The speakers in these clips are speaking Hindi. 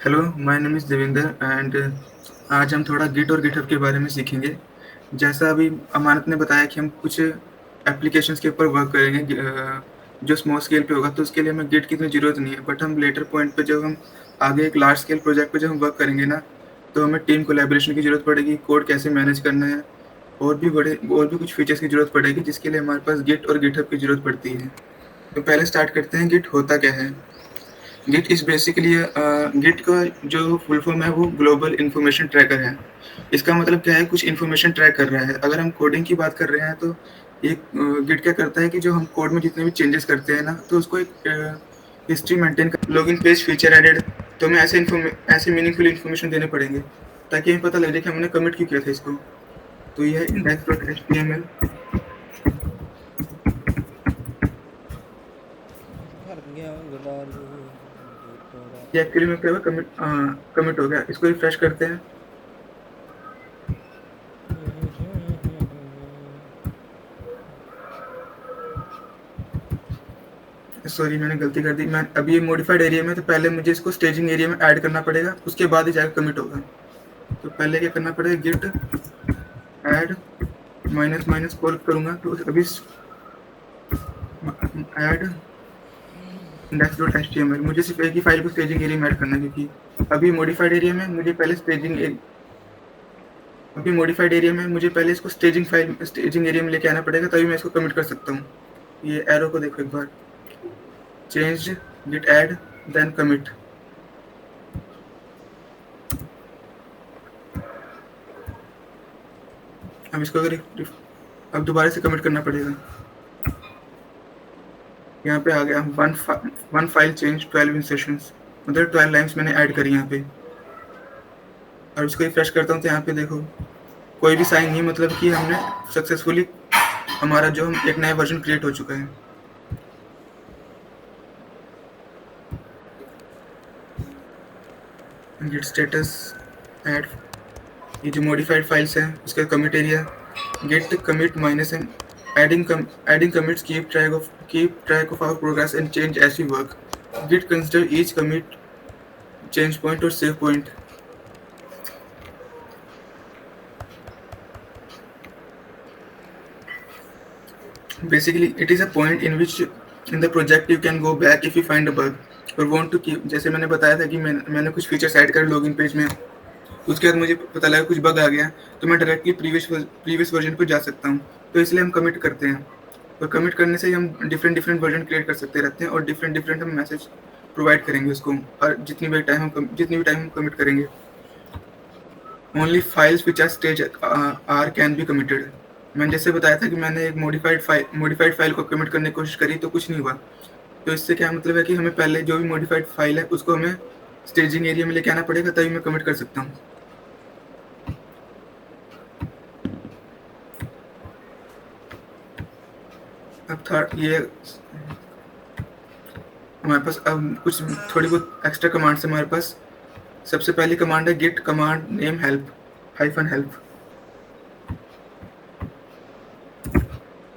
Hello, my name is Devendra and आज हम थोड़ा गिट और गिटहब के बारे में सीखेंगे। जैसा अभी अमानत ने बताया कि हम कुछ एप्लीकेशंस के ऊपर वर्क करेंगे जो स्मॉल स्केल पे होगा, तो उसके लिए हमें गिट की इतनी ज़रूरत नहीं है। बट हम लेटर पॉइंट पे जब हम आगे एक लार्ज स्केल प्रोजेक्ट पे जब हम वर्क करेंगे ना, तो हमें टीम कोलैबोरेशन की ज़रूरत पड़ेगी, कोड कैसे मैनेज करना है और भी कुछ फीचर्स की ज़रूरत पड़ेगी, जिसके लिए हमारे पास गिट और गिटहब की ज़रूरत पड़ती है। तो पहले स्टार्ट करते हैं, गिट होता क्या है? गिट इज़ बेसिकली गिट का जो फुल फॉर्म है वो ग्लोबल इंफॉर्मेशन ट्रैकर है। इसका मतलब क्या है? कुछ इंफॉर्मेशन ट्रैक कर रहा है। अगर हम कोडिंग की बात कर रहे हैं तो एक गिट क्या करता है कि जो हम कोड में जितने भी चेंजेस करते हैं ना, तो उसको एक हिस्ट्री मेंटेन कर लॉगिन पेज फीचर एडेड, तो हमें ऐसे मीनिंगफुल इन्फॉर्मेशन देने पड़ेंगे ताकि हमें पता लग जाए कि हमने कमिट क्यों किया था इसको। तो यह है index.html। भर गया गटारू टोरा। ये एक्चुअली में क्या हुआ, कमिट हो गया। इसको रिफ्रेश करते हैं। सॉरी, मैंने गलती कर दी। मैं अभी ये मॉडिफाइड एरिया में, तो पहले मुझे इसको स्टेजिंग एरिया में ऐड करना पड़ेगा, उसके बाद ही जाकर कमिट होगा। तो पहले क्या करना पड़ेगा, git add minus minus call करूंगा, तो अभी ऐड index.html मुझे सिर्फ एक ही फाइल को स्टेजिंग एरिया में ऐड करना है, क्योंकि अभी मॉडिफाइड एरिया में मुझे पहले इसको स्टेजिंग एरिया में लेके आना पड़ेगा, तभी मैं इसको कमिट कर सकता हूँ। ये एरो को देखो एक बार, change git add then commit. अब इसको अगर अब दोबारा से कमिट करना पड़ेगा। यहाँ पे आ गया वन फाइल चेंज 12 इंसर्शंस, मतलब 12 लाइन्स मैंने ऐड करी यहाँ पे। और इसको रिफ्रेश करता हूँ तो यहाँ पे देखो कोई भी साइन नहीं, मतलब कि हमने सक्सेसफुली हमारा जो हम एक नया वर्जन क्रिएट हो चुका है। गिट स्टेटस ऐड, ये जो मॉडिफाइड फाइल्स हैं उसका commit area, git commit minus M, adding commits, keep track of our progress and change as we work. Git consider each commit change point or save point. Basically, it is a point in which in the project you can go back if you find a bug or want to keep। जैसे मैंने बताया था कि मैंने कुछ फीचर्स ऐड कर लॉगिन पेज में, उसके बाद मुझे पता लगा कुछ बग आ गया, तो मैं डायरेक्टली प्रीवियस वर्जन पर जा सकता हूँ। तो इसलिए हम कमिट करते हैं, और कमिट करने से ही हम डिफरेंट डिफरेंट वर्जन क्रिएट कर सकते रहते हैं, और डिफरेंट डिफरेंट हम मैसेज प्रोवाइड करेंगे उसको, और जितनी भी टाइम हम कमिट करेंगे। Only files which are stage are can be committed. मैंने जैसे बताया था कि मैंने एक मॉडिफाइड फाइल को कमिट करने की कोशिश करी, तो कुछ नहीं हुआ। तो इससे क्या मतलब है कि हमें पहले जो भी मॉडिफाइड फाइल है उसको हमें स्टेजिंग एरिया में लेके आना पड़ेगा, तभी मैं कमिट कर सकता हूँ। अब ये हमारे पास अब कुछ थोड़ी बहुत एक्स्ट्रा कमांड्स है हमारे पास। सबसे पहली कमांड है git command name help -help.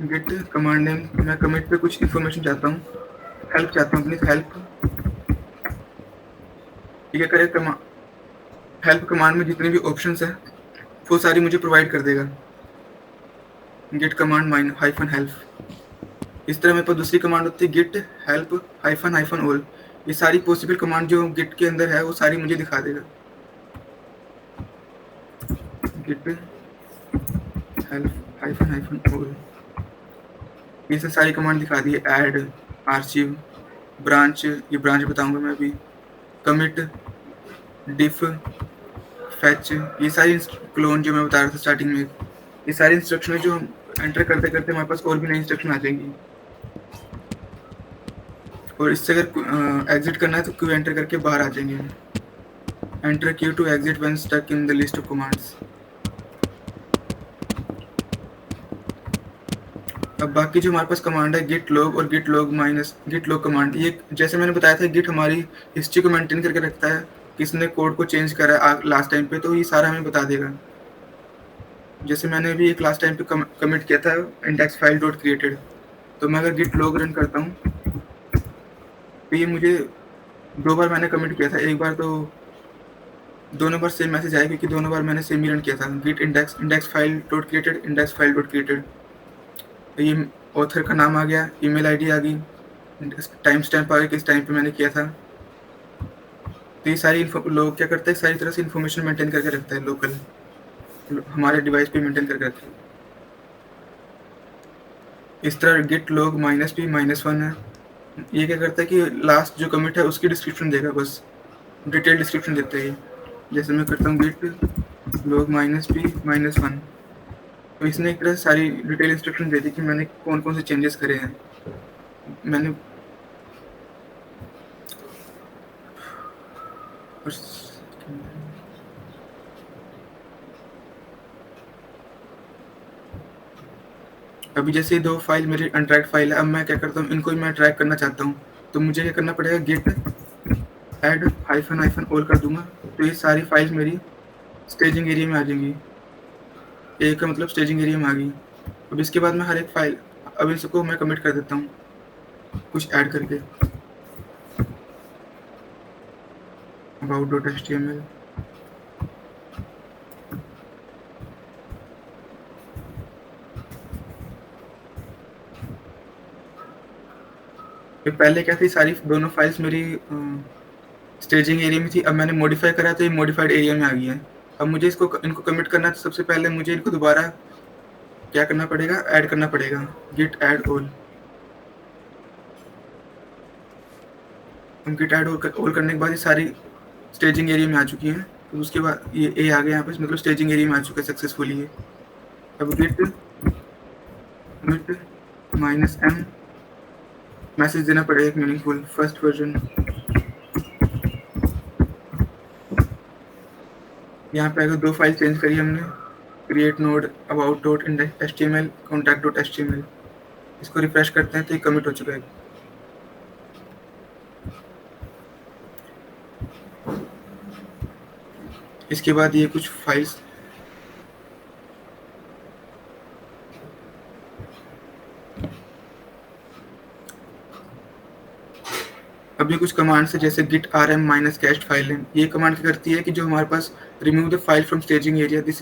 Git command name, मैं कमिट पे कुछ इन्फॉर्मेशन चाहता हूँ, हेल्प चाहता हूँ, प्लीज हेल्प। ठीक है, करेक्ट। हेल्प कमांड में जितने भी ऑप्शंस हैं वो सारी मुझे प्रोवाइड कर देगा गिट कमांड माइन -हेल्प। इस तरह मेरे पास दूसरी कमांड होती है गिट हेल्प -ऑल। ये सारी पॉसिबल कमांड जो गिट के अंदर है वो सारी मुझे दिखा देगा। गिट हेल्प -ऑल, ये से सारी कमांड दिखा दी है। ऐड, आर्चिव, ब्रांच, ये ब्रांच बताऊंगा मैं अभी, कमिट, डिफ, फैच, ये सारी क्लोन जो मैं बता रहा था स्टार्टिंग में, ये सारी इंस्ट्रक्शन है जो हम एंटर करते करते हमारे पास और भी नई इंस्ट्रक्शन आ जाएंगी। और इससे अगर एग्जिट करना है तो क्यू एंटर करके बाहर आ जाएंगे। Enter Q to exit when stuck in the list of commands. अब बाकी जो हमारे पास कमांड है गिट लॉग और गिट लॉग कमांड, ये जैसे मैंने बताया था गिट हमारी हिस्ट्री को मेंटेन करके रखता है, किसने कोड को चेंज करा लास्ट टाइम पे, तो ये सारा हमें बता देगा। जैसे मैंने अभी एक लास्ट टाइम पे कमिट किया था इंडेक्स फाइल डॉट क्रिएटेड, तो मैं अगर गिट लॉग रन करता हूँ तो ये मुझे 2 बार मैंने कमिट किया था। एक बार तो दोनों बार सेम मैसेज आया क्योंकि दोनों बार मैंने सेम ही रन किया था। Git index file dot created, index file dot created. तो ये ऑथर का नाम आ गया, ईमेल आईडी आ गई, टाइम स्टैम्प आ गया किस टाइम पे मैंने किया था। तो ये सारी लोग क्या करते हैं, सारी तरह से इन्फॉर्मेशन मेंटेन करके रखता है लोकल, हमारे डिवाइस पे मेंटेन करके रखता है। इस तरह गिट लॉग -p-1 है, ये क्या करता है कि लास्ट जो कमिट है उसकी डिस्क्रिप्शन देगा, बस डिटेल डिस्क्रिप्शन देता है ये। जैसे मैं करता हूँ गिट लॉग -p-1, तो इसने एक तरह से सारी डिटेल इंस्ट्रक्शन दे दी कि मैंने कौन कौन से चेंजेस करे हैं। मैंने अभी जैसे दो फाइल मेरी अनट्रैक्ड फाइल है, अब मैं क्या करता हूँ, इनको मैं ट्रैक करना चाहता हूँ, तो मुझे क्या करना पड़ेगा, गिट ऐड हाइफन ऑल कर दूंगा, तो ये सारी फाइल्स मेरी स्टेजिंग एरिया में आ जाएंगी। ए का मतलब स्टेजिंग एरिया में आ गई। अब इसके बाद मैं हर एक फाइल, अब इसको मैं कमिट कर देता हूँ कुछ ऐड करके, about.html। ये पहले क्या थी, सारी दोनों फाइल्स मेरी स्टेजिंग एरिया में थी, अब मैंने मॉडिफाई करा तो ये मॉडिफाइड एरिया में आ गई है। अब मुझे इनको कमिट करना है, तो सबसे पहले मुझे इनको दोबारा क्या करना पड़ेगा, ऐड करना पड़ेगा, git add all. Git add all करने के बाद ये सारी स्टेजिंग एरिया में आ चुकी हैं। तो उसके बाद ये ए आ गया यहाँ पे, मतलब स्टेजिंग एरिया में आ चुका है सक्सेसफुली ये। अब गिट -m मैसेज देना पड़ेगा एक मीनिंगफुल, फर्स्ट वर्जन। यहाँ पे अगर दो फाइल चेंज करी हमने, क्रिएट नोड about.html, contact.html, इसको रिफ्रेश करते हैं तो ये कमिट हो चुका है। इसके बाद ये कुछ फाइल्स, अभी कुछ कमांड है, जैसे git rm -cached file name. ये कमांड क्या करती है कि जो हमारे पास remove the file from staging area, this,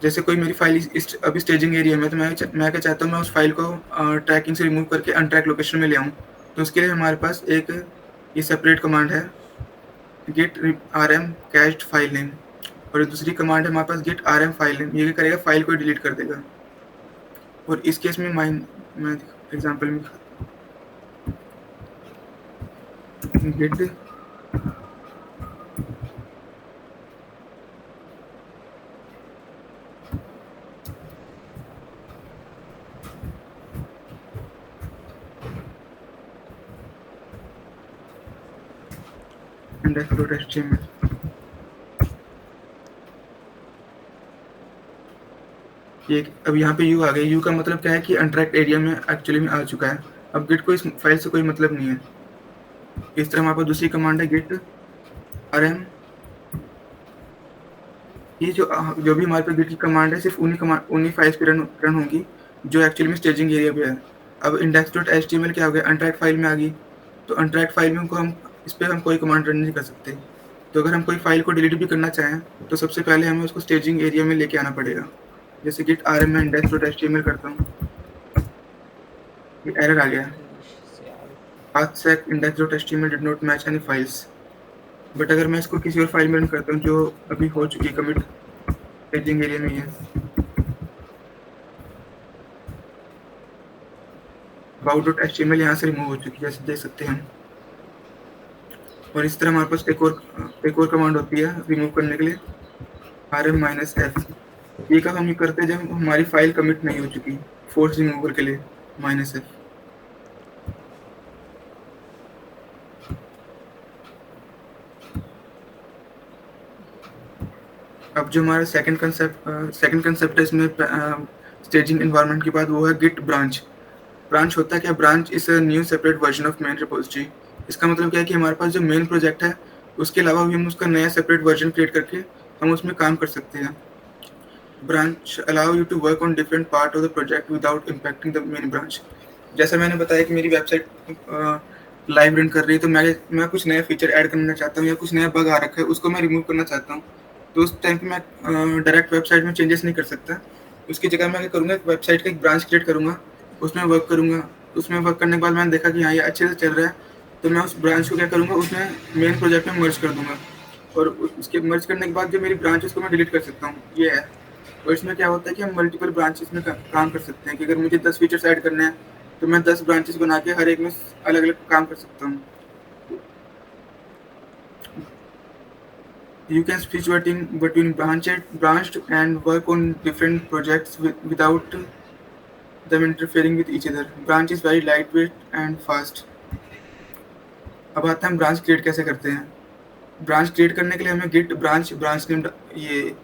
जैसे कोई मेरी फाइल अभी स्टेजिंग एरिया में, तो मैं क्या चाहता हूँ, मैं उस फाइल को ट्रैकिंग से रिमूव करके अनट्रैक लोकेशन में ले आऊँ। तो उसके लिए हमारे पास एक ये सेपरेट कमांड है, git rm cached file name, और दूसरी कमांड है हमारे पास गिट rm फाइल नेम। ये क्या करेगा, फाइल को डिलीट कर देगा। और इस केस में मैं एग्जांपल में गिट index.html, ये अब यहाँ पे यू आ गया। यू का मतलब क्या है कि अनट्रैक्ड एरिया में एक्चुअली में आ चुका है। अब गिट को इस फाइल से कोई मतलब नहीं है। इस तरह हमारे पास दूसरी कमांड है, गिट rm। ये जो भी हमारे पास गिट की कमांड है, सिर्फ उन्हीं फाइल्स पे रन होगी जो एक्चुअली में स्टेजिंग एरिया पे है। अब index.html क्या हो गया, अनट्रैक्ड फाइल में आ गई। तो अनट्रैक्ड फाइल में हम इस पर हम कोई कमांड रन नहीं कर सकते। तो अगर हम कोई फाइल को डिलीट भी करना चाहें, तो सबसे पहले हमें उसको स्टेजिंग एरिया में लेके आना पड़ेगा। जैसे गिट rm में index.html करता हूँ, ये एरर आ गया, pathsec index.html did not match any files। But अगर मैं इसको किसी और फाइल में रन करता हूँ जो अभी हो चुकी है कमिट, स्टेजिंग एरिया में ही है, about.html यहाँ से रिमूव हो चुकी है, जैसे देख सकते हैं हम। और इस तरह हमारे पास एक और कमांड होती है रिमूव करने के लिए, rm -f। ये काम हम करते हैं जब हमारी फाइल कमिट नहीं हो चुकी, फोर्स रिमूवल के लिए -f। अब जो हमारा सेकंड कंसेप्ट है इसमें स्टेजिंग एनवायरनमेंट के बाद, वो है गिट ब्रांच। ब्रांच होता है क्या, branch is a new separate version of main repository. इसका मतलब क्या है कि हमारे पास जो मेन प्रोजेक्ट है, उसके अलावा भी हम उसका नया सेपरेट वर्जन क्रिएट करके हम उसमें काम कर सकते हैं। Branch allow you to work on different part of the project without impacting the main branch. जैसा मैंने बताया कि मेरी वेबसाइट लाइव रन कर रही है, तो मैं कुछ नया फीचर ऐड करना चाहता हूँ या कुछ नया बग आ रखा है उसको मैं रिमूव करना चाहता हूँ, तो उस टाइम पे मैं डायरेक्ट वेबसाइट में चेंजेस नहीं कर सकता। उसकी जगह मैं क्या करूँगा, एक वेबसाइट का एक ब्रांच क्रिएट करूँगा, उसमें वर्क करूँगा। उसमें वर्क करने के बाद मैंने देखा कि हाँ ये अच्छे से चल रहा है, तो मैं उस ब्रांच को क्या करूँगा, उसमें मेन प्रोजेक्ट में मर्ज कर दूंगा। और उसके मर्ज करने के बाद जो मेरी ब्रांच है उसको मैं डिलीट कर सकता हूँ, ये है। और इसमें क्या होता है कि हम मल्टीपल ब्रांचेस में काम कर सकते हैं, कि अगर मुझे 10 फीचर्स ऐड करने हैं तो मैं 10 ब्रांचेस बना के हर एक में अलग अलग काम कर सकता हूँ। You can switch between branched and work on different projects without them interfering with each other. Branch is very lightweight and fast. अब आता है हम ब्रांच क्रिएट कैसे करते हैं। ब्रांच क्रिएट करने के लिए हमें गिट ब्रांच नेम ये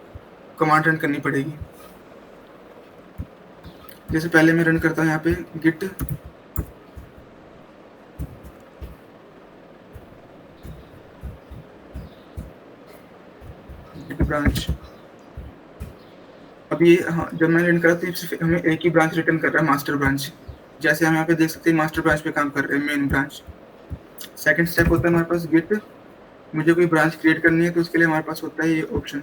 कमांड रन करनी पड़ेगी। जैसे पहले मैं रन करता हूँ यहाँ पे गिट ब्रांच। अब ये हाँ, जब मैंने रन करा तो सिर्फ हमें एक ही ब्रांच रिटर्न कर रहा है, मास्टर ब्रांच। जैसे हम यहाँ पे देख सकते हैं मास्टर ब्रांच पे काम कर रहे हैं, मेन ब्रांच। सेकंड स्टेप होता है हमारे पास गिट, मुझे कोई ब्रांच क्रिएट करनी है तो उसके लिए हमारे पास होता है ये ऑप्शन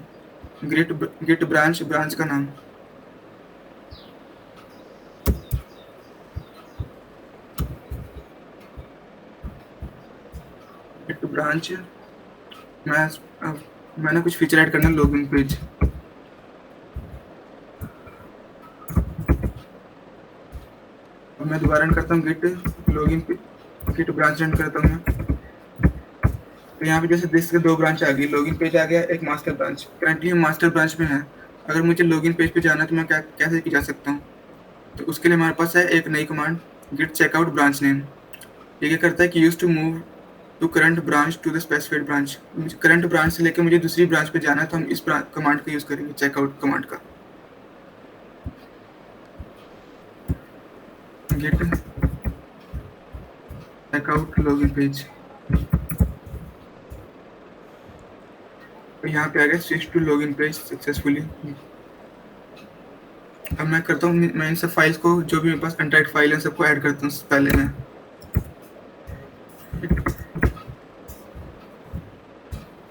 गिट गिट ब्रांच का नाम। गिट ब्रांच मैं मैंने कुछ फीचर ऐड करना है, लॉगिन पेज। अब मैं दोबारा रन करता हूँ गिट लॉगिन पे, गिट ब्रांच रन करता हूँ मैं। तो यहाँ पे जैसे देख सकते 2 ब्रांच आ गई, लॉगिन पेज आ गया, एक मास्टर ब्रांच। करंटली हम मास्टर ब्रांच में है। अगर मुझे लॉगिन पेज पे जाना है तो मैं कैसे जा सकता हूँ, तो उसके लिए हमारे पास है एक नई command git checkout branch name. ये क्या करता है कि use to move to current branch to the specified branch. Current branch से लेकर मुझे दूसरी ब्रांच पे जाना है तो हम इस कमांड का यूज करेंगे, चेकआउट कमांड का। गिट चेकआउट लॉगिन पेज, तो यहाँ पे आ गया switch to login page successfully. अब मैं करता हूँ, मैं इन सब फाइल्स को जो भी मेरे पास अनटाइड फाइल है सबको ऐड करता हूँ पहले मैं।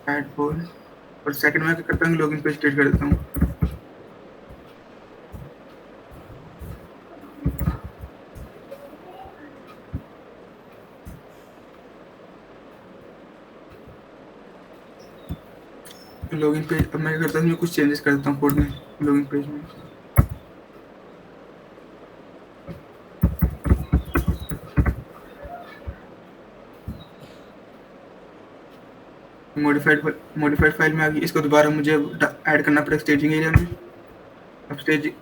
ऐड फोल, और सेकंड में क्या करता हूँ, लॉगिन पेज क्रिएट कर देता हूँ। लॉगिन पेज अब मैं करता हूँ, कुछ चेंजेस कर देता हूँ कोड में, लॉगिन पेज में। मॉडिफाइड फाइल में आ गई, इसको दोबारा मुझे ऐड करना पड़ेगा स्टेजिंग एरिया में। अब स्टेजिंग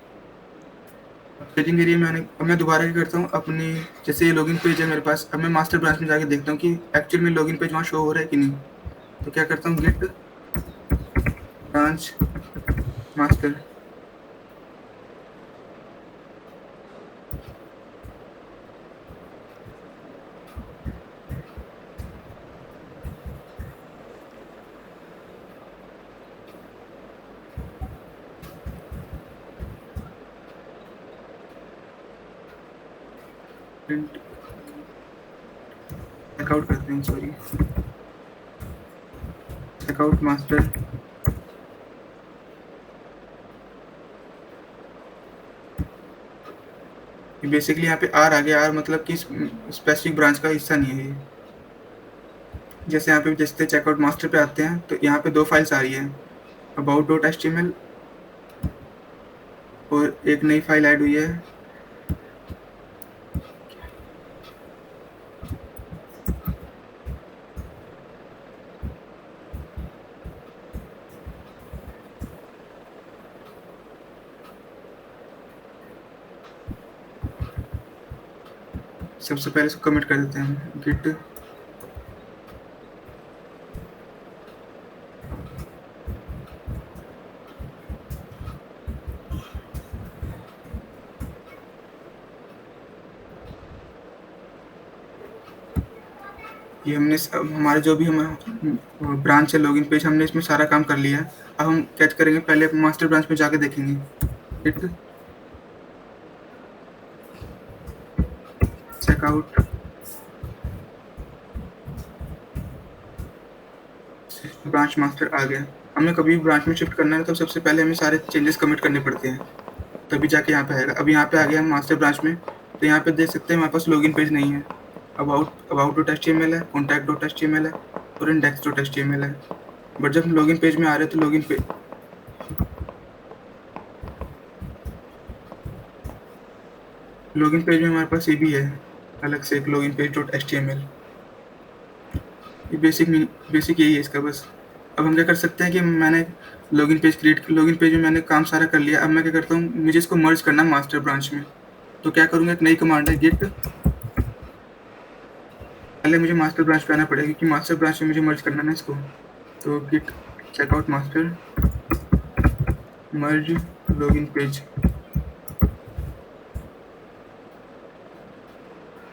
एरिया में आने, अब मैं दोबारा क्या करता हूँ अपनी, जैसे ये लॉगिन पेज है मेरे पास, अब मैं मास्टर ब्रांच में जाके देखता हूँ कि एक्चुअल में लॉगिन पेज वहाँ शो हो रहा है कि नहीं। तो क्या करता हूँ, git branch master, print checkout करते हैं, सॉरी चेकआउट मास्टर। बेसिकली यहाँ पे आर आ गया, आर मतलब कि स्पेसिफिक ब्रांच का हिस्सा नहीं है ये। जैसे यहाँ पे जैसे चेकआउट मास्टर पे आते हैं तो यहाँ पे 2 फाइल्स आ रही है, about.html और एक नई फाइल ऐड हुई है सबसे पहले इसको कमिट कर देते हैं गिट ये हमने हमारे जो भी हम ब्रांच है लॉगिन पेज, हमने इसमें सारा काम कर लिया है। अब हम क्या करेंगे, पहले मास्टर ब्रांच में जाके देखेंगे गिट चेकआउट ब्रांच मास्टर आ गया। हमें कभी भी ब्रांच में शिफ्ट करना है तो सबसे पहले हमें सारे चेंजेस कमिट करने पड़ते हैं, तभी जाके यहाँ पे आएगा। अब यहाँ पे आ गया हम मास्टर ब्रांच में, तो यहाँ पे देख सकते हैं हमारे पास लॉगिन पेज नहीं है। अबाउट डॉट एचटीएमएल है, कॉन्टैक्ट डॉट एचटीएमएल है और इंडेक्स डॉट एचटीएमएल है। बट जब हम लॉगिन पेज में आ रहे हैं तो लॉगिन पेज में हमारे पास ये भी है अलग से एक लॉगिन पेज डॉट एचटीएमएल। ये बेसिक यही है इसका बस। अब हम क्या कर सकते हैं कि मैंने लॉगिन पेज में मैंने काम सारा कर लिया। अब मैं क्या करता हूँ, मुझे इसको मर्ज करना है मास्टर ब्रांच में। तो क्या करूँगा, एक नई कमांड है गिट। पहले मुझे मास्टर ब्रांच पे आना पड़ेगा क्योंकि मास्टर ब्रांच में मुझे मर्ज करना है इसको। तो गिट चेकआउट मास्टर मर्ज लॉगिन पेज।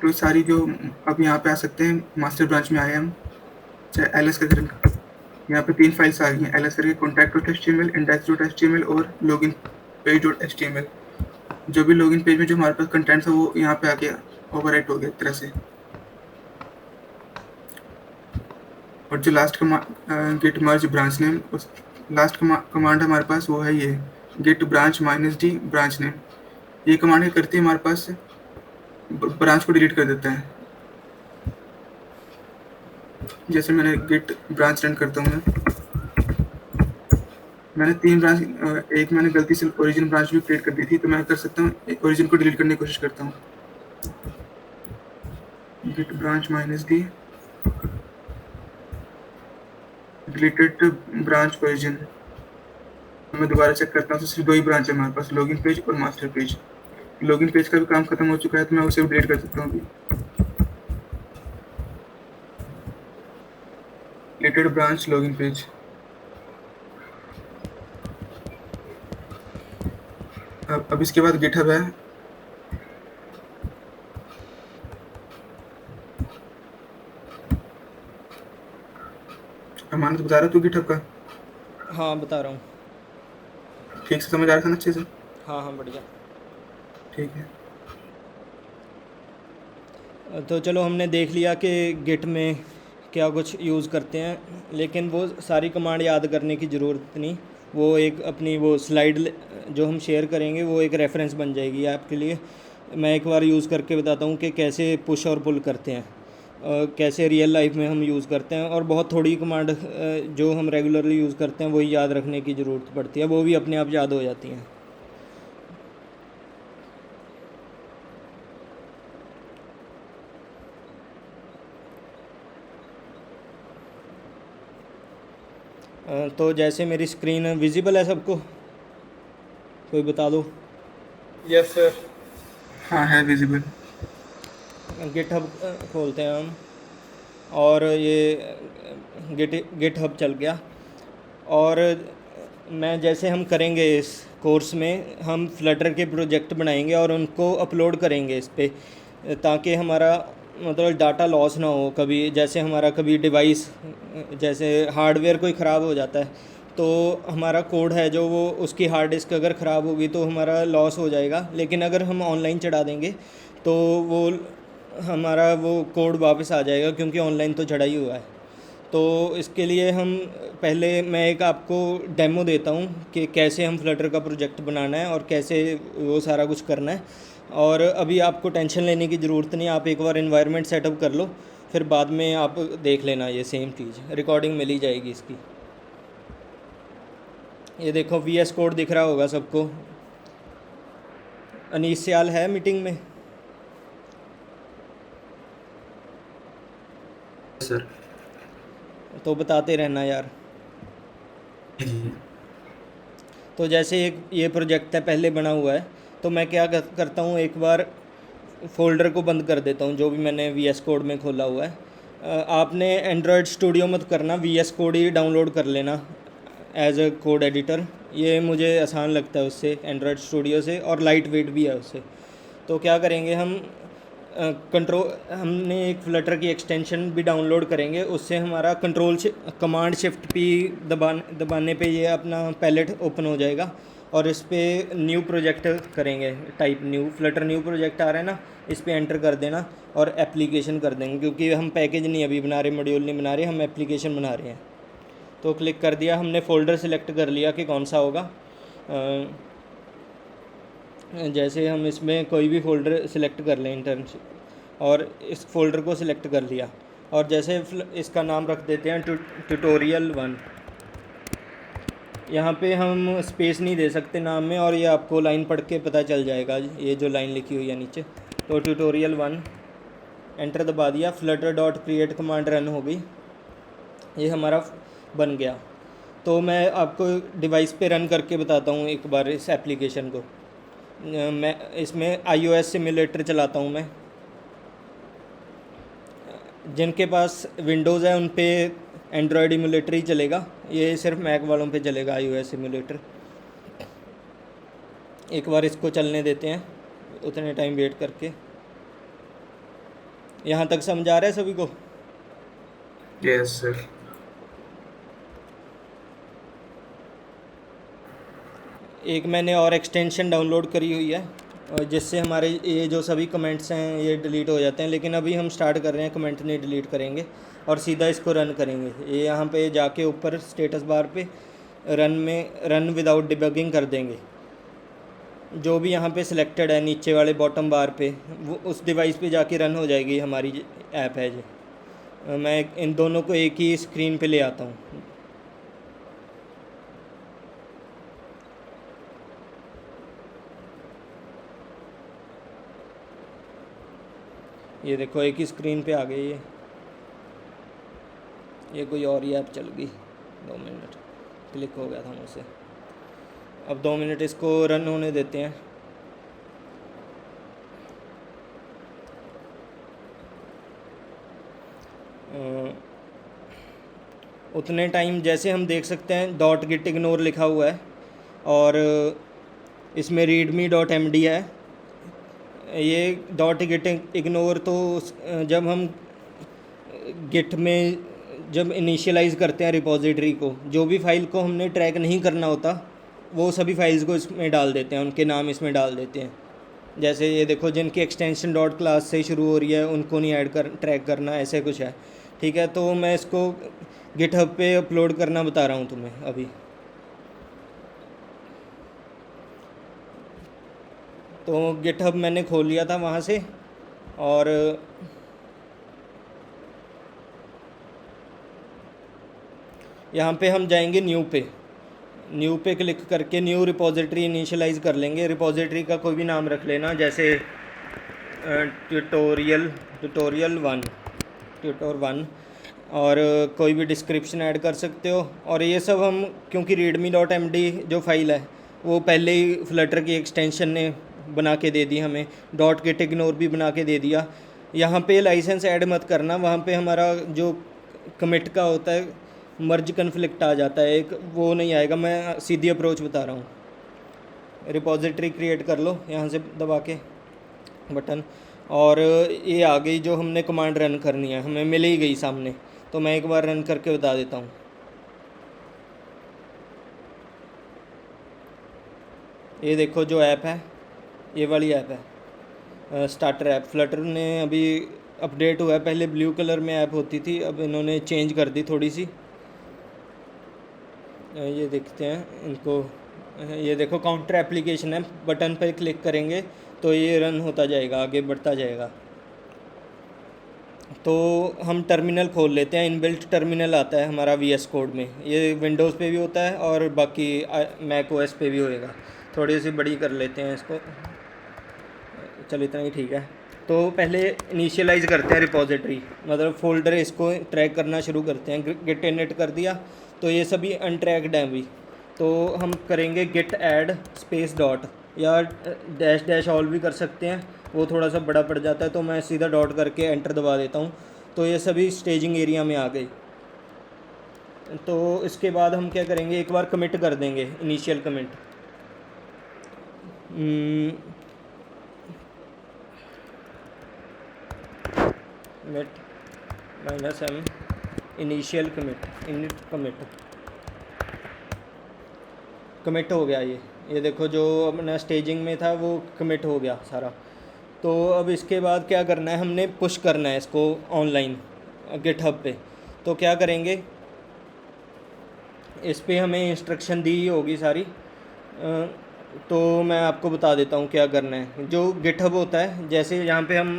तो सारी जो अब यहाँ पे आ सकते हैं, मास्टर ब्रांच में आए हम, चाहे एल एस करके, यहाँ पे 3 फाइल्स आ गई हैं, एल एस करके contact dot H T M L, index dot H T M L और login page dot H T M L. जो भी लॉगिन पेज में जो हमारे पास कंटेंट था वो यहाँ पे आके ओवरराइट हो गया एक तरह से। और जो last git merge branch name, उस लास्ट कमांड हमारे पास वो है ये git branch minus D branch name. ये कमांड क्या करती है, हमारे पास ब्रांच को डिलीट कर देता है। जैसे मैंने गिट ब्रांच रन करता हूँ मैंने 3 ब्रांच, एक मैंने गलती से ओरिजिन ब्रांच भी क्रिएट कर दी थी, तो मैं कर सकता हूँ ओरिजिन को डिलीट करने की कोशिश करता हूँ। Git branch minus D deleted branch origin. मैं दोबारा चेक करता हूँ तो सिर्फ 2 ही ब्रांच है हमारे पास, लॉगिन पेज और मास्टर पेज। लॉगिन पेज का भी काम खत्म हो चुका है तो मैं उसे भी डिलीट कर सकता हूँ अभी। Deleted branch login page. अब इसके बाद गिटहब है। अमानत बता रहा तू गिटहब का? हाँ बता रहा हूँ। ठीक से समझ आ रहा था ना अच्छे से? हाँ हाँ बढ़िया। ठीक है। तो चलो हमने देख लिया कि गिट में क्या कुछ यूज़ करते हैं, लेकिन वो सारी कमांड याद करने की ज़रूरत नहीं। वो एक अपनी वो स्लाइड जो हम शेयर करेंगे वो एक रेफरेंस बन जाएगी आपके लिए। मैं एक बार यूज़ करके बताता हूँ कि कैसे पुश और पुल करते हैं, कैसे रियल लाइफ में हम यूज़ करते हैं। और बहुत थोड़ी कमांड जो हम रेगुलरली यूज़ करते हैं वही याद रखने की ज़रूरत पड़ती है, वो भी अपने आप याद हो जाती हैं। तो जैसे मेरी स्क्रीन विजिबल है सबको, कोई बता दो। Yes sir. हाँ है विजिबल। गिटहब खोलते हैं हम, और ये गिटहब चल गया। और मैं जैसे हम करेंगे इस कोर्स में, हम फ्लटर के प्रोजेक्ट बनाएंगे और उनको अपलोड करेंगे इस पे, ताकि हमारा मतलब डाटा लॉस ना हो कभी। जैसे हमारा कभी डिवाइस, जैसे हार्डवेयर कोई ख़राब हो जाता है तो हमारा कोड है जो वो उसकी हार्ड डिस्क अगर ख़राब होगी तो हमारा लॉस हो जाएगा। लेकिन अगर हम ऑनलाइन चढ़ा देंगे तो वो हमारा वो कोड वापस आ जाएगा, क्योंकि ऑनलाइन तो चढ़ा ही हुआ है। तो इसके लिए हम पहले मैं एक आपको डेमो देता हूँ कि कैसे हम फ्लटर का प्रोजेक्ट बनाना है और कैसे वो सारा कुछ करना है। और अभी आपको टेंशन लेने की ज़रूरत नहीं, आप एक बार इन्वायरमेंट सेटअप कर लो, फिर बाद में आप देख लेना। ये सेम चीज़ रिकॉर्डिंग मिल ही जाएगी इसकी। ये देखो VS कोड दिख रहा होगा सबको। अनीस सियाल है मीटिंग में? सर तो बताते रहना यार। जी। तो जैसे एक ये प्रोजेक्ट है पहले बना हुआ है, तो मैं क्या करता हूँ, एक बार फ़ोल्डर को बंद कर देता हूँ जो भी मैंने VS कोड में खोला हुआ है। आपने एंड्रॉयड स्टूडियो मत करना, VS कोड ही डाउनलोड कर लेना एज अ कोड एडिटर। ये मुझे आसान लगता है उससे, एंड्रॉयड स्टूडियो से, और लाइट वेट भी है उससे। तो क्या करेंगे हम, हमने एक फ्लटर की एक्सटेंशन भी डाउनलोड करेंगे, उससे हमारा कमांड शिफ्ट पी दबाने पे ये अपना पैलेट ओपन हो जाएगा। और इस पर न्यू प्रोजेक्ट करेंगे, type new, Flutter new project आ रहा है ना, इस पर एंटर कर देना और एप्लीकेशन कर देंगे, क्योंकि हम पैकेज नहीं अभी बना रहे, मॉड्यूल नहीं बना रहे, हम एप्लीकेशन बना रहे हैं। तो क्लिक कर दिया, हमने फ़ोल्डर सिलेक्ट कर लिया कि कौन सा होगा। जैसे हम इसमें कोई भी फ़ोल्डर सिलेक्ट कर लें इंटर्नशिप, और इस फ़ोल्डर को सिलेक्ट कर लिया, और जैसे इसका नाम रख देते हैं ट्यूटोरियल 1। यहाँ पे हम स्पेस नहीं दे सकते नाम में, और ये आपको लाइन पढ़ के पता चल जाएगा, ये जो लाइन लिखी हुई है नीचे। तो ट्यूटोरियल 1 एंटर दबा दिया, Flutter dot create command run हो गई, ये हमारा बन गया। तो मैं आपको डिवाइस पे रन करके बताता हूँ एक बार इस एप्लीकेशन को। मैं इसमें iOS सिम्युलेटर चलाता हूँ मैं। जिनके पास विंडोज़ है उन पे एंड्रॉयड इम्यूलेटर ही चलेगा, ये सिर्फ मैक वालों पे चलेगा iOS सिम्युलेटर। एक बार इसको चलने देते हैं, उतने टाइम वेट करके। यहाँ तक समझ आ रहा है सभी को? Yes sir. एक मैंने और एक्सटेंशन डाउनलोड करी हुई है, जिससे हमारे ये जो सभी कमेंट्स हैं ये डिलीट हो जाते हैं। लेकिन अभी हम स्टार्ट कर रहे हैं, कमेंट नहीं डिलीट करेंगे और सीधा इसको रन करेंगे। ये यहाँ पे जाके ऊपर स्टेटस बार पे रन विदाउट डिबगिंग कर देंगे। जो भी यहाँ पे सिलेक्टेड है नीचे वाले बॉटम बार पे, वो उस डिवाइस पे जाके रन हो जाएगी हमारी ऐप है जो। मैं इन दोनों को एक ही स्क्रीन पे ले आता हूँ। ये देखो एक ही स्क्रीन पे आ गई ये कोई और ही ऐप चल गई। 2 मिनट, क्लिक हो गया था मुझसे। अब 2 मिनट इसको रन होने देते हैं। उतने टाइम जैसे हम देख सकते हैं डॉट गिट इग्नोर लिखा हुआ है, और इसमें रीडमी डॉट एम डी है। ये डॉट गिट इग्नोर तो जब हम गिट में जब इनिशियलाइज़ करते हैं रिपॉजिटरी को, जो भी फाइल को हमने ट्रैक नहीं करना होता वो सभी फाइल्स को इसमें डाल देते हैं, उनके नाम इसमें डाल देते हैं। जैसे ये देखो, जिनकी एक्सटेंशन डॉट क्लास से शुरू हो रही है उनको नहीं ट्रैक करना, ऐसे कुछ है। ठीक है, तो मैं इसको गिटहब पे अपलोड करना बता रहा हूँ तुम्हें अभी। तो गिटहब मैंने खोल लिया था वहाँ से, और यहाँ पे हम जाएंगे न्यू पे क्लिक करके न्यू रिपॉजिटरी इनिशियलाइज़ कर लेंगे। रिपॉजिटरी का कोई भी नाम रख लेना, जैसे ट्यूटोरियल 1, और कोई भी डिस्क्रिप्शन ऐड कर सकते हो। और ये सब हम, क्योंकि रीडमी डॉट एम डी जो फाइल है वो पहले ही फ्लटर की एक्सटेंशन ने बना के दे दी हमें, डॉट गिट इग्नोर भी बना के दे दिया। यहाँ पे लाइसेंस ऐड मत करना, वहाँ पे हमारा जो कमिट का होता है मर्ज कन्फ्लिक्ट आ जाता है एक, वो नहीं आएगा। मैं सीधी अप्रोच बता रहा हूँ। रिपॉजिटरी क्रिएट कर लो यहाँ से दबा के बटन, और ये आ गई जो हमने कमांड रन करनी है, हमें मिल ही गई सामने। तो मैं एक बार रन करके बता देता हूँ। ये देखो जो ऐप है, ये वाली ऐप है स्टार्टर ऐप। फ्लटर ने अभी अपडेट हुआ है, पहले ब्लू कलर में ऐप होती थी, अब इन्होंने चेंज कर दी थोड़ी सी। ये देखते हैं इनको, ये देखो काउंटर एप्लीकेशन है, बटन पर क्लिक करेंगे तो ये रन होता जाएगा, आगे बढ़ता जाएगा। तो हम टर्मिनल खोल लेते हैं। इनबिल्ट टर्मिनल आता है हमारा वीएस कोड में, ये विंडोज़ पे भी होता है और बाकी मैक ओएस पे भी होएगा। थोड़ी सी बड़ी कर लेते हैं इसको, चल इतना ही ठीक है। तो पहले इनिशियलाइज़ करते हैं रिपॉजिटरी, मतलब फ़ोल्डर, इसको ट्रैक करना शुरू करते हैं। गिट इनिट कर दिया तो ये सभी अनट्रैक्ड हैं अभी। तो हम करेंगे गिट ऐड स्पेस डॉट, या डैश डैश ऑल भी कर सकते हैं, वो थोड़ा सा बड़ा पड़ जाता है। तो मैं सीधा डॉट करके एंटर दबा देता हूँ। तो ये सभी स्टेजिंग एरिया में आ गई। तो इसके बाद हम क्या करेंगे, एक बार कमिट कर देंगे, इनिशियल कमिट। मिट -m इनिशियल कमिट हो गया। ये देखो जो अपना स्टेजिंग में था वो कमिट हो गया सारा। तो अब इसके बाद क्या करना है, हमने पुश करना है इसको ऑनलाइन गिटहब पे। तो क्या करेंगे, इस पे हमें इंस्ट्रक्शन दी होगी सारी। तो मैं आपको बता देता हूँ क्या करना है। जो गिटहब होता है, जैसे यहाँ पे हम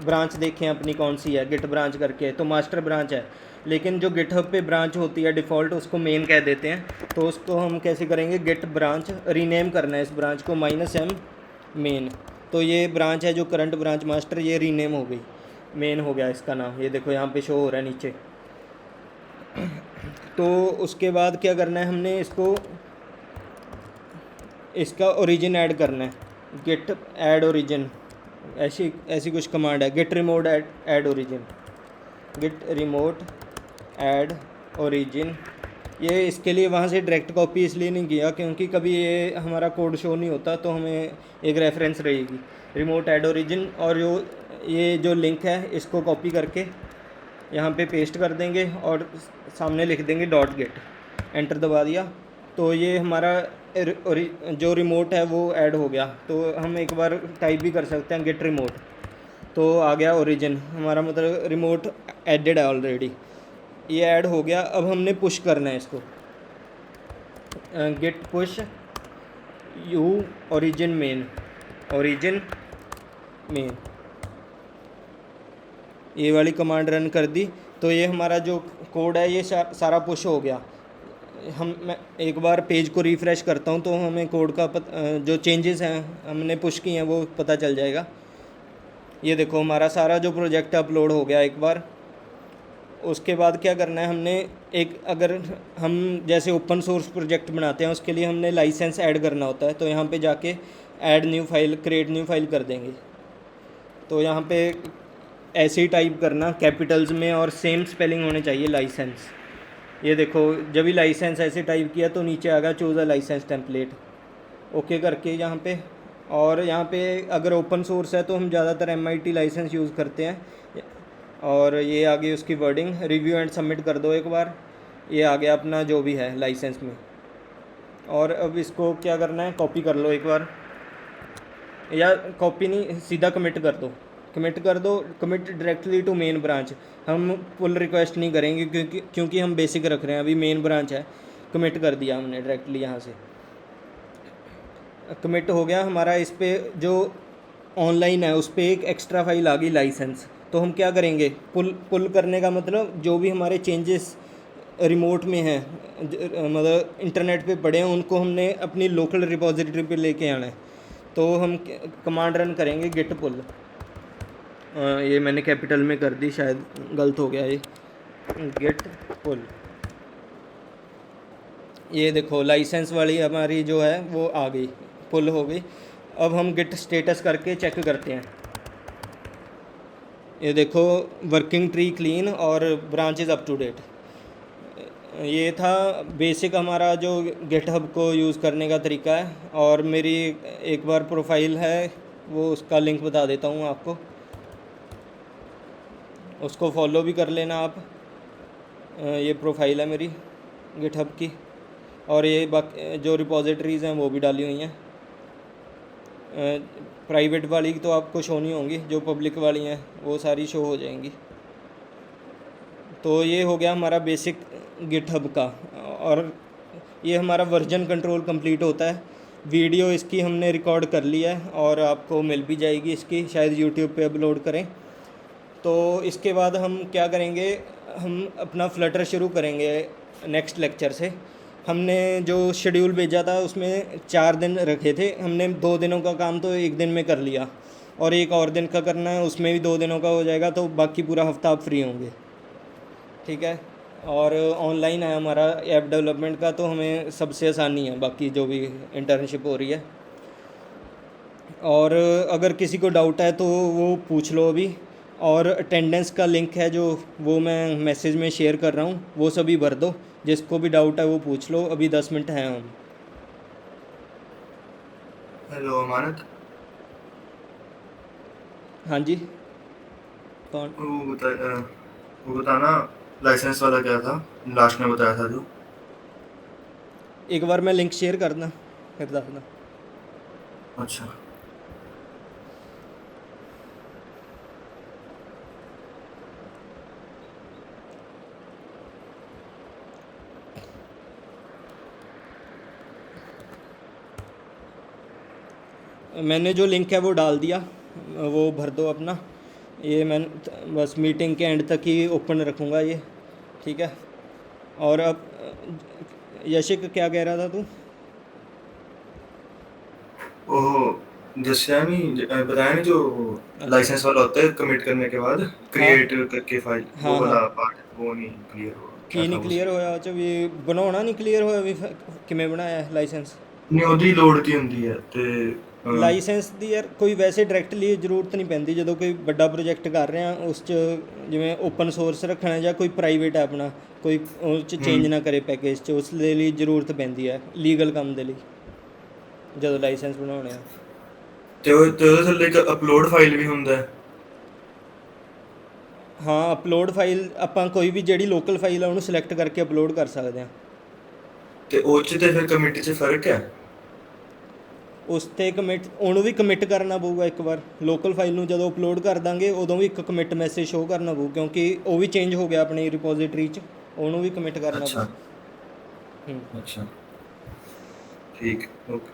ब्रांच देखें अपनी कौन सी है, गिट ब्रांच करके, तो मास्टर ब्रांच है। लेकिन जो गिटहब पे ब्रांच होती है डिफ़ॉल्ट, उसको मेन कह देते हैं। तो उसको हम कैसे करेंगे, गिट ब्रांच रीनेम करना है इस ब्रांच को -m मेन। तो ये ब्रांच है जो करंट ब्रांच मास्टर, ये रीनेम हो गई, मेन हो गया इसका नाम। ये देखो यहाँ पे शो हो रहा है नीचे। तो उसके बाद क्या करना है, हमने इसको, इसका ओरिजिन ऐड करना है। गिट ऐड ओरिजिन, ऐसी ऐसी कुछ कमांड है, git remote add origin, git remote add origin. ये इसके लिए वहाँ से डायरेक्ट कॉपी इसलिए नहीं किया क्योंकि कभी ये हमारा कोड शो नहीं होता, तो हमें एक रेफरेंस रहेगी रिमोट ऐड ओरिजिन। और जो ये जो लिंक है इसको कॉपी करके यहाँ पे पेस्ट कर देंगे और सामने लिख देंगे डॉट गेट, एंटर दबा दिया। तो ये हमारा जो रिमोट है वो ऐड हो गया। तो हम एक बार टाइप भी कर सकते हैं गेट रिमोट, तो आ गया ओरिजिन हमारा, मतलब रिमोट एडेड है ऑलरेडी, ये ऐड हो गया। अब हमने पुश करना है इसको, git push U origin main, origin main, ये वाली कमांड रन कर दी। तो ये हमारा जो कोड है ये सारा पुश हो गया। मैं एक बार पेज को रिफ़्रेश करता हूँ तो हमें कोड का जो चेंजेस हैं हमने पुश किए हैं वो पता चल जाएगा। ये देखो हमारा सारा जो प्रोजेक्ट अपलोड हो गया एक बार। उसके बाद क्या करना है, हमने एक, अगर हम जैसे ओपन सोर्स प्रोजेक्ट बनाते हैं उसके लिए हमने लाइसेंस ऐड करना होता है। तो यहाँ पे जाके add new file, create new file कर देंगे। तो यहाँ पे ऐसे ही टाइप करना कैपिटल्स में और सेम स्पेलिंग होने चाहिए लाइसेंस। ये देखो जब भी लाइसेंस ऐसे टाइप किया तो नीचे आ गया choose a license template, okay करके यहाँ पे। और यहाँ पे अगर ओपन सोर्स है तो हम ज़्यादातर MIT लाइसेंस यूज़ करते हैं। और ये आ गई उसकी वर्डिंग, रिव्यू एंड सबमिट कर दो एक बार, ये आ गया अपना जो भी है लाइसेंस में। और अब इसको क्या करना है, कॉपी कर लो एक बार, या कॉपी नहीं सीधा कमिट कर दो, कमिट कर दो, commit directly to main branch. हम पुल रिक्वेस्ट नहीं करेंगे क्योंकि हम बेसिक रख रहे हैं, अभी मेन ब्रांच है। कमिट कर दिया हमने डायरेक्टली यहाँ से, कमिट हो गया हमारा। इस पर जो ऑनलाइन है उस पर एक एक्स्ट्रा फाइल आ गई लाइसेंस। तो हम क्या करेंगे, पुल करने का मतलब जो भी हमारे चेंजेस रिमोट में हैं, मतलब इंटरनेट पे पड़े हैं, उनको हमने अपनी लोकल रिपॉजिटरी पे लेके आना है। तो हम कमांड रन करेंगे गिट पुल, ये मैंने कैपिटल में कर दी, शायद गलत हो गया ये, गिट पुल। ये देखो लाइसेंस वाली हमारी जो है वो आ गई, पुल हो गई। अब हम गिट स्टेटस करके चेक करते हैं। ये देखो वर्किंग ट्री क्लीन और ब्रांचेज अप टू डेट। ये था बेसिक हमारा जो गिटहब को यूज़ करने का तरीका है। और मेरी एक बार प्रोफाइल है, वो उसका लिंक बता देता हूँ आपको, उसको फॉलो भी कर लेना आप। ये प्रोफाइल है मेरी गिटहब की, और ये बाकी जो रिपॉजिटरीज़ हैं वो भी डाली हुई हैं। प्राइवेट वाली तो आपको शो नहीं होंगी, जो पब्लिक वाली हैं वो सारी शो हो जाएंगी। तो ये हो गया हमारा बेसिक गिटहब का। और ये हमारा वर्जन कंट्रोल कंप्लीट होता है। वीडियो इसकी हमने रिकॉर्ड कर लिया है और आपको मिल भी जाएगी इसकी, शायद यूट्यूब पे अपलोड करें। तो इसके बाद हम क्या करेंगे, हम अपना फ्लटर शुरू करेंगे नेक्स्ट लेक्चर से। हमने जो शेड्यूल भेजा था उसमें 4 दिन रखे थे, हमने 2 दिनों का काम तो 1 दिन में कर लिया, और एक और दिन का करना है, उसमें भी 2 दिनों का हो जाएगा। तो बाकी पूरा हफ्ता आप फ्री होंगे, ठीक है। और ऑनलाइन है हमारा ऐप डेवलपमेंट का, तो हमें सबसे आसानी है बाकी जो भी इंटर्नशिप हो रही है। और अगर किसी को डाउट है तो वो पूछ लो अभी। और अटेंडेंस का लिंक है जो, वो मैं मैसेज में शेयर कर रहा हूँ, वो सभी भर दो। जिसको भी डाउट है वो पूछ लो, अभी 10 मिनट हैं हम। हेलो अमानत। हाँ जी, कौन? वो बताना, लाइसेंस वाला क्या था, लास्ट में बताया था जो। एक बार मैं लिंक शेयर करना फिर बताना। अच्छा। मैंने जो लिंक है वो डाल दिया, वो भर दो अपना। ये मैं बस मीटिंग के एंड तक ही ओपन रखूँगा ये, ठीक है। और अब यशिक क्या कह रहा था तू? वो जैसे नहीं बताया नहीं, जो अच्छा। लाइसेंस वाला होता है कमिट करने के बाद हाँ क्रिएट करके फाइल, वो हाँ हाँ। वाला पार्ट वो नहीं क्लियर हुआ, क्या की था नहीं उस। क्लियर होया जब ये बनाना नहीं क्लियर होया भी किमें बनाया है लाइसेंस? ਨਹੀਂ ਉਹਦੀ ਲੋੜ ਕੀ ਹੁੰਦੀ ਹੈ ਤੇ ਲਾਇਸੈਂਸ ਦੀ ਯਾਰ ਕੋਈ ਵੈਸੇ ਡਾਇਰੈਕਟਲੀ ਜ਼ਰੂਰਤ ਨਹੀਂ ਪੈਂਦੀ ਜਦੋਂ ਕੋਈ ਵੱਡਾ ਪ੍ਰੋਜੈਕਟ ਕਰ ਰਹੇ ਆ ਉਸ 'ਚ, ਜਿਵੇਂ ਓਪਨ ਸੋਰਸ ਰੱਖਣਾ ਜਾਂ ਕੋਈ ਪ੍ਰਾਈਵੇਟ ਹੈ ਆਪਣਾ, ਕੋਈ ਉਸ 'ਚ ਚੇਂਜ ਨਾ ਕਰੇ ਪੈਕੇਜ 'ਚ, ਉਸ ਦੇ ਲਈ ਜ਼ਰੂਰਤ ਪੈਂਦੀ ਹੈ ਲੀਗਲ ਕੰਮ ਦੇ ਲਈ ਜਦੋਂ ਲਾਇਸੈਂਸ ਬਣਾਉਣੇ ਆ। ਤੇ ਉਹਦੇ ਥੱਲੇ ਇੱਕ ਅਪਲੋਡ ਫਾਈਲ ਵੀ ਹੁੰਦਾ ਹੈ। ਹਾਂ ਅਪਲੋਡ ਫਾਈਲ ਆਪਾਂ ਕੋਈ ਵੀ ਜਿਹੜੀ ਲੋਕਲ ਫਾਈਲ ਆ ਉਹਨੂੰ ਸਿਲੈਕਟ ਕਰਕੇ ਅਪਲੋਡ ਕਰ ਸਕਦੇ ਹਾਂ। ਤੇ ਉਹ 'ਚ ਤੇ ਫਿਰ ਕਮਿਟ 'ਚ ਫਰਕ ਹੈ। ਉਸ 'ਤੇ ਕਮਿਟ ਉਹਨੂੰ ਵੀ ਕਮਿਟ ਕਰਨਾ ਪਊਗਾ ਇੱਕ ਵਾਰ। ਲੋਕਲ ਫਾਈਲ ਨੂੰ ਜਦੋਂ ਅਪਲੋਡ ਕਰ ਦਾਂਗੇ ਉਦੋਂ ਵੀ ਇੱਕ ਕਮਿਟ ਮੈਸੇਜ ਸ਼ੋਅ ਕਰਨਾ ਪਊ, ਕਿਉਂਕਿ ਉਹ ਵੀ ਚੇਂਜ ਹੋ ਗਿਆ ਆਪਣੀ ਰਿਪੋਜ਼ਿਟਰੀ 'ਚ, ਉਹਨੂੰ ਵੀ ਕਮਿਟ ਕਰਨਾ ਪਊ। ਅੱਛਾ ਅੱਛਾ, ਠੀਕ, ਓਕੇ।